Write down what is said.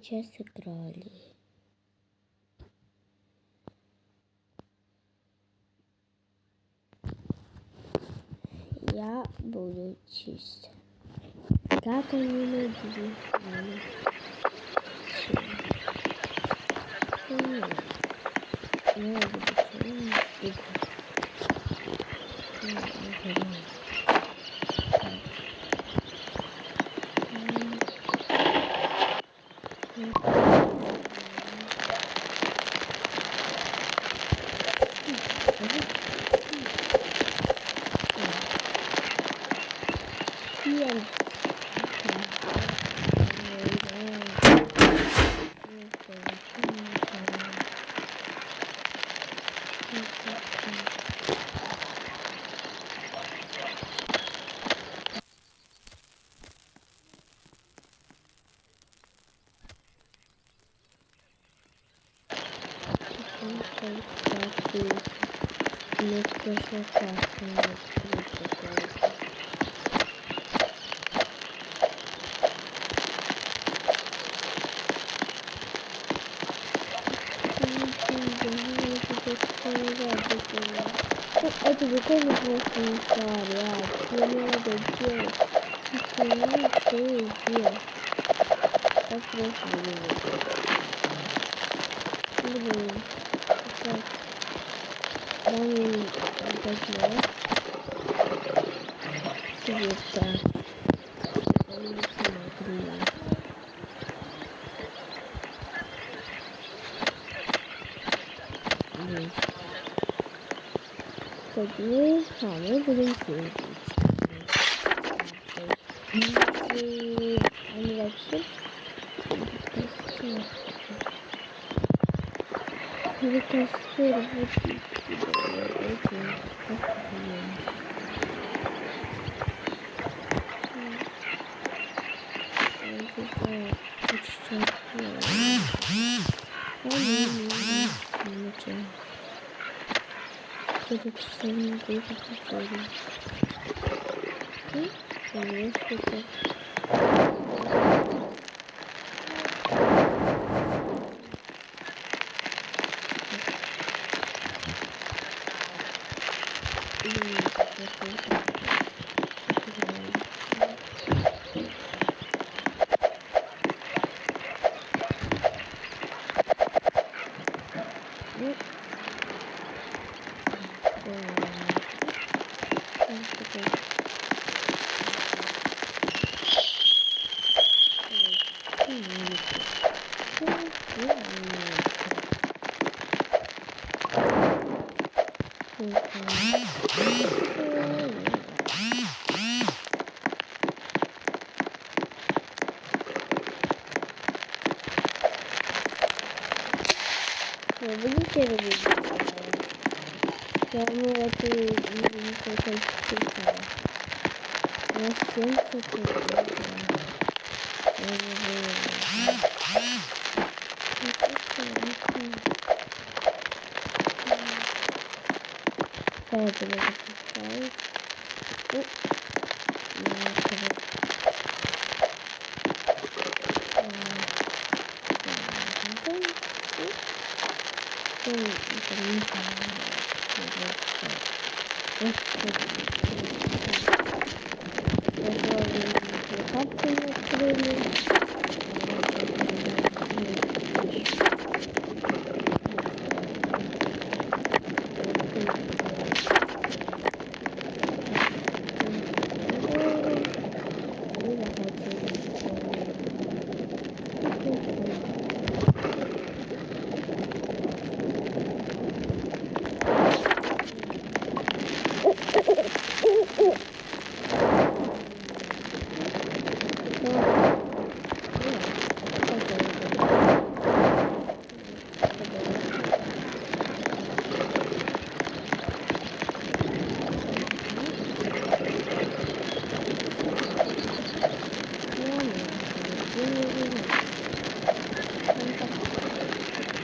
сейчас играли. Я буду чистить. Как они могли? Я буду чистить. Мне тоже классно это буквально просто не шарят. Что мне надо делать? Что я делать? Так просто блин. Так. Ранее опять цвета. Мы будем делать. Они вообще это что не будет повторно. Конечно, будете видеть? Я мы это не хотим читать. У нас 70 Как ты не открыли?